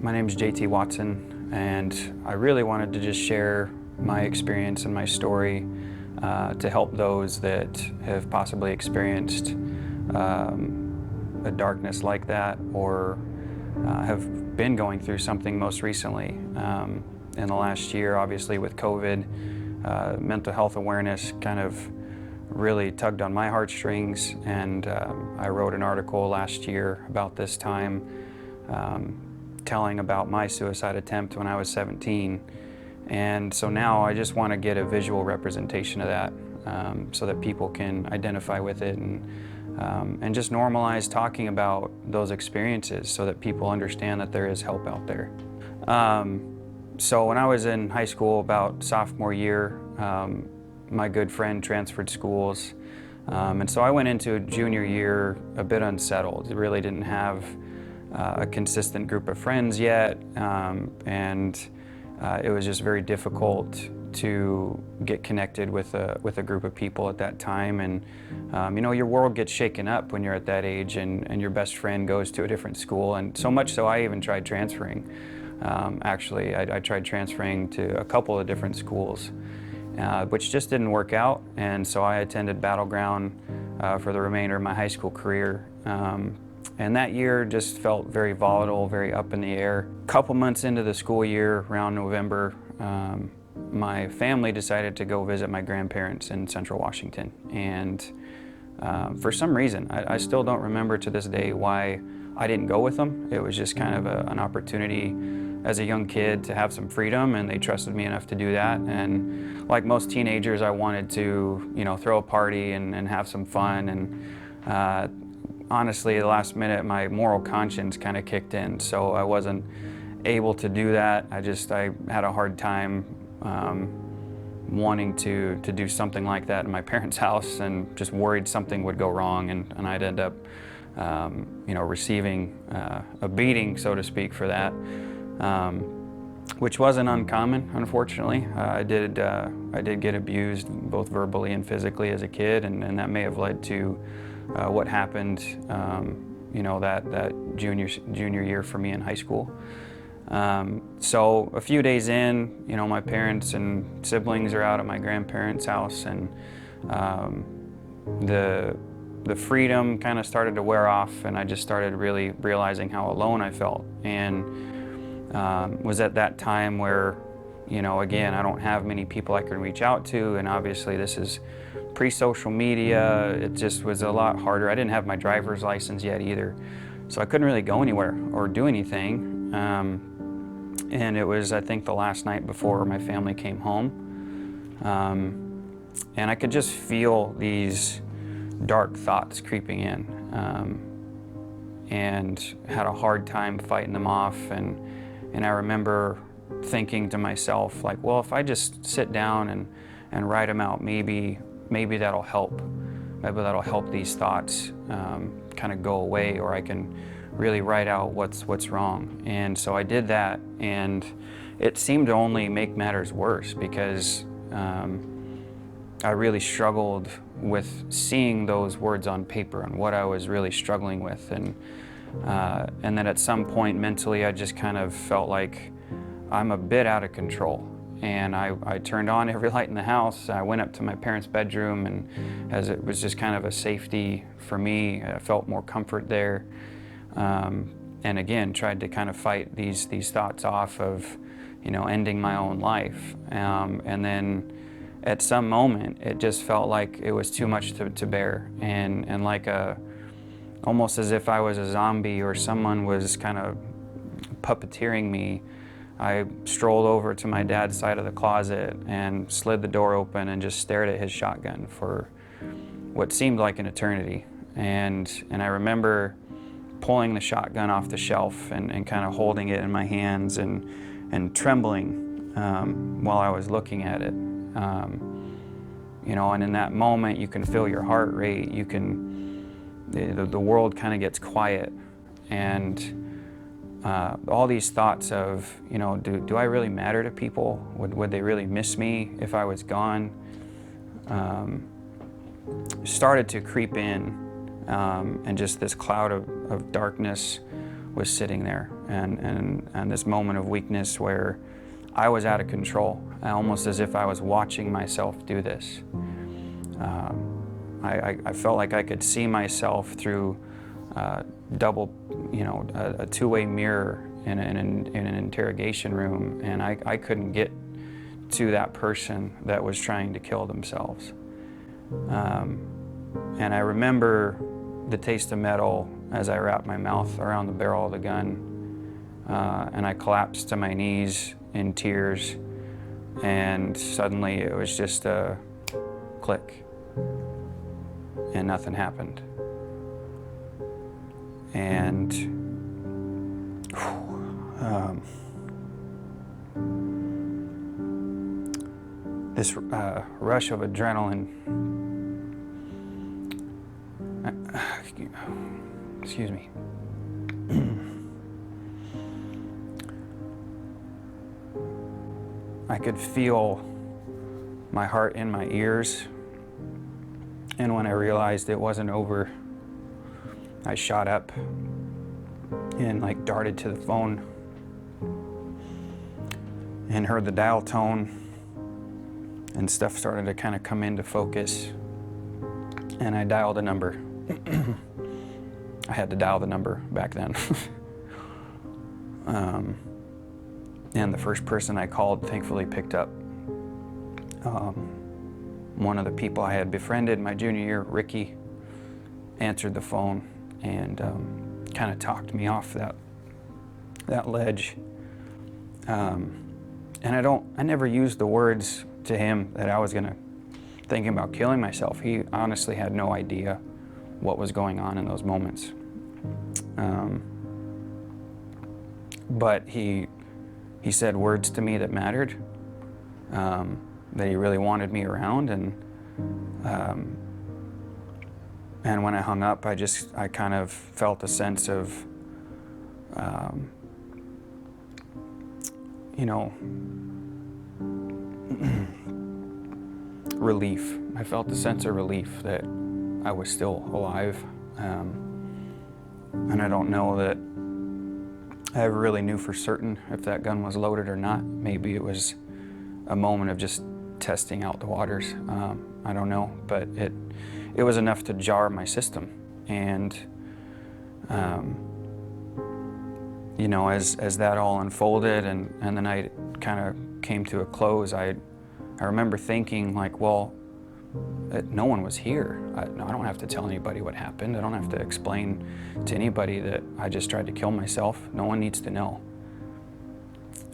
My name is JT Watson, and I really wanted to just share my experience and my story to help those that have possibly experienced a darkness like that, or have been going through something most recently. In the last year, obviously with COVID, mental health awareness kind of really tugged on my heartstrings, and I wrote an article last year about this time, telling about my suicide attempt when I was 17. And so now I just want to get a visual representation of that, so that people can identify with it, and just normalize talking about those experiences so that people understand that there is help out there. So when I was in high school, about sophomore year, my good friend transferred schools, and so I went into junior year a bit unsettled. Really didn't have a consistent group of friends yet, and it was just very difficult to get connected with a group of people at that time. And you know, your world gets shaken up when you're at that age, and your best friend goes to a different school, and so much so I even tried transferring. Actually, I tried transferring to a couple of different schools, which just didn't work out, and so I attended Battleground for the remainder of my high school career. And that year just felt very volatile, very up in the air. A couple months into the school year, around November, my family decided to go visit my grandparents in Central Washington. And for some reason, I still don't remember to this day why I didn't go with them. It was just kind of an opportunity as a young kid to have some freedom, and they trusted me enough to do that. And like most teenagers, I wanted to, you know, throw a party and have some fun. And honestly, the last minute, my moral conscience kind of kicked in, so I wasn't able to do that. I had a hard time wanting to do something like that in my parents' house, and just worried something would go wrong, and I'd end up you know, receiving a beating, so to speak, for that, which wasn't uncommon, unfortunately. I did get abused both verbally and physically as a kid, and that may have led to what happened, you know, that junior year for me in high school. So a few days in, you know, my parents and siblings are out at my grandparents' house, and the freedom kind of started to wear off, and I just started really realizing how alone I felt. And was at that time where, you know, again, I don't have many people I can reach out to, and obviously this is pre-social media. It just was a lot harder. I didn't have my driver's license yet either, so I couldn't really go anywhere or do anything. And it was, I think, the last night before my family came home, and I could just feel these dark thoughts creeping in, and had a hard time fighting them off. And I remember thinking to myself, like, well, if I just sit down and write them out, maybe that'll help. Maybe that'll help these thoughts kind of go away, or I can really write out what's wrong. And so I did that, and it seemed to only make matters worse, because I really struggled with seeing those words on paper and what I was really struggling with. And then at some point mentally, I just kind of felt like I'm a bit out of control. And I turned on every light in the house. I went up to my parents' bedroom, and as it was just kind of a safety for me, I felt more comfort there. And again, tried to kind of fight these thoughts off of, you know, ending my own life. And then at some moment, it just felt like it was too much to bear, and like almost as if I was a zombie or someone was kind of puppeteering me. I strolled over to my dad's side of the closet and slid the door open and just stared at his shotgun for what seemed like an eternity. And I remember pulling the shotgun off the shelf and kind of holding it in my hands and trembling while I was looking at it. You know, and in that moment, you can feel your heart rate. You can, the world kind of gets quiet, and all these thoughts of, you know, do I really matter to people? Would they really miss me if I was gone? Started to creep in, and just this cloud of darkness was sitting there. and this moment of weakness where I was out of control, almost as if I was watching myself do this. I felt like I could see myself through double, a two-way mirror in an interrogation room, and I couldn't get to that person that was trying to kill themselves. And I remember the taste of metal as I wrapped my mouth around the barrel of the gun, and I collapsed to my knees in tears, and suddenly it was just a click, and nothing happened. And this rush of adrenaline, excuse me, I could feel my heart in my ears, and when I realized it wasn't over, I shot up and darted to the phone and heard the dial tone, and stuff started to kind of come into focus, and I dialed a number. I had to dial the number back then. And the first person I called thankfully picked up. One of the people I had befriended my junior year, Ricky, answered the phone and kind of talked me off that ledge. And I never used the words to him that I was thinking about killing myself. He honestly had no idea what was going on in those moments. But he said words to me that mattered, that he really wanted me around, and when I hung up, I kind of felt a sense of, relief. I felt a sense of relief that I was still alive, and I don't know that I ever really knew for certain if that gun was loaded or not. Maybe it was a moment of just testing out the waters. I don't know, but it was enough to jar my system. And as that all unfolded and the night kind of came to a close, I remember thinking no one was here. I don't have to tell anybody what happened. I don't have to explain to anybody that I just tried to kill myself. No one needs to know.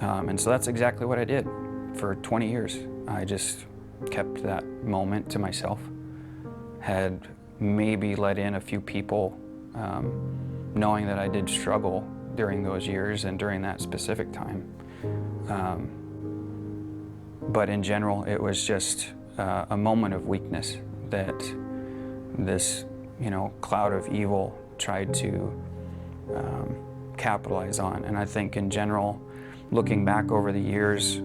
And so that's exactly what I did for 20 years. I just kept that moment to myself. Had maybe let in a few people, knowing that I did struggle during those years and during that specific time. But in general, it was just a moment of weakness that this, cloud of evil tried to capitalize on. And I think in general, looking back over the years,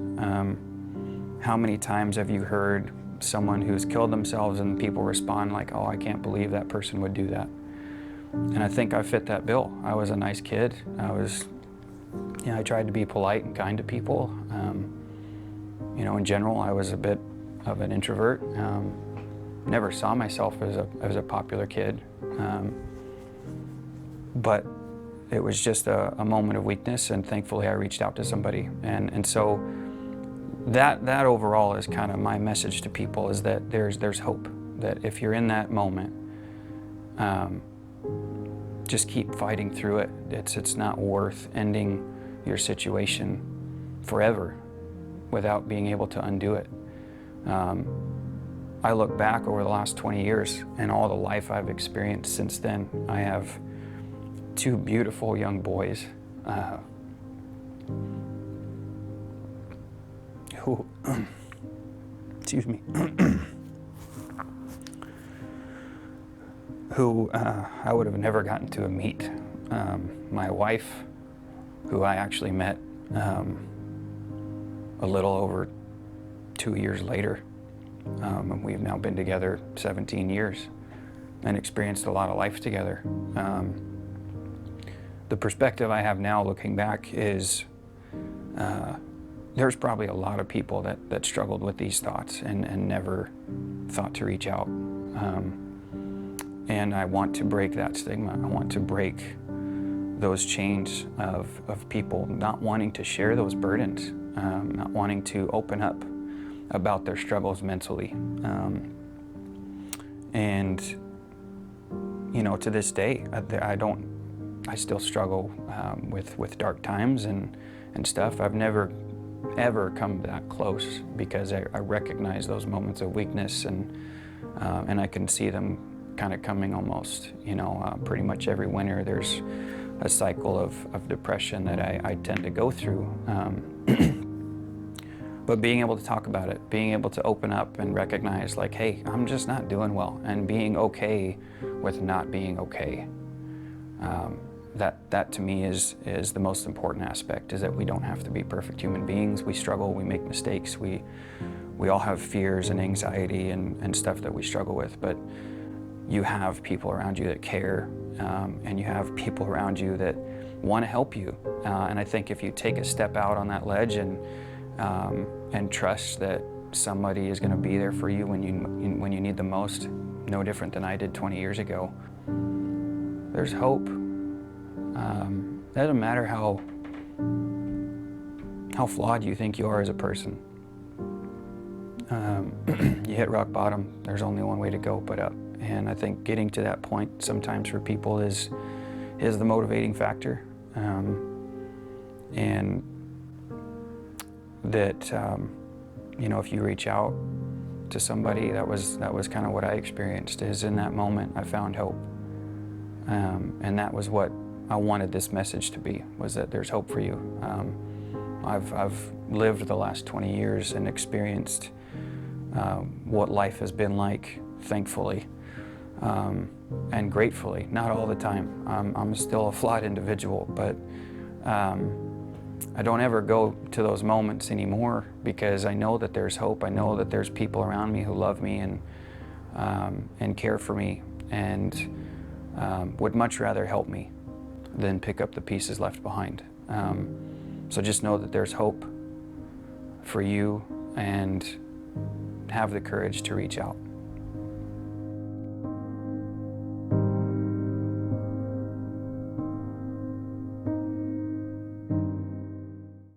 how many times have you heard someone who's killed themselves and people respond like, "Oh, I can't believe that person would do that." And I think I fit that bill. I was a nice kid. I tried to be polite and kind to people. In general, I was a bit of an introvert. Never saw myself as a popular kid. But it was just a moment of weakness, and thankfully I reached out to somebody. And so that overall is kind of my message to people, is that there's hope. That if you're in that moment, just keep fighting through it. It's not worth ending your situation forever without being able to undo it. I look back over the last 20 years and all the life I've experienced since then. I have 2 beautiful young boys who, excuse me, who I would have never gotten to meet. My wife, who I actually met a little over 2 years later. And we've now been together 17 years and experienced a lot of life together. The perspective I have now looking back is there's probably a lot of people that struggled with these thoughts and never thought to reach out. And I want to break that stigma. I want to break those chains of people not wanting to share those burdens, not wanting to open up about their struggles mentally. And you know, to this day, I still struggle with dark times and stuff. I've never ever come that close because I recognize those moments of weakness, and I can see them kind of coming almost, you know, pretty much every winter. There's a cycle of depression that I tend to go through. But being able to talk about it, being able to open up and recognize, like, hey, I'm just not doing well, and being okay with not being okay. That to me is the most important aspect, is that we don't have to be perfect human beings. We struggle, we make mistakes, we all have fears and anxiety and stuff that we struggle with, but you have people around you that care, and you have people around you that want to help you. And I think if you take a step out on that ledge and trust that somebody is going to be there for you when you need the most, no different than I did 20 years ago, there's hope. Doesn't matter how flawed you think you are as a person. You hit rock bottom, there's only one way to go but up. And I think getting to that point sometimes for people is the motivating factor. And that, you know, if you reach out to somebody, that was kind of what I experienced, is in that moment I found hope. And that was what I wanted this message to be, was that there's hope for you. I've lived the last 20 years and experienced what life has been like, thankfully, and gratefully. Not all the time. I'm still a flawed individual, but I don't ever go to those moments anymore, because I know that there's hope. I know that there's people around me who love me and care for me, and would much rather help me than pick up the pieces left behind. So just know that there's hope for you, and have the courage to reach out.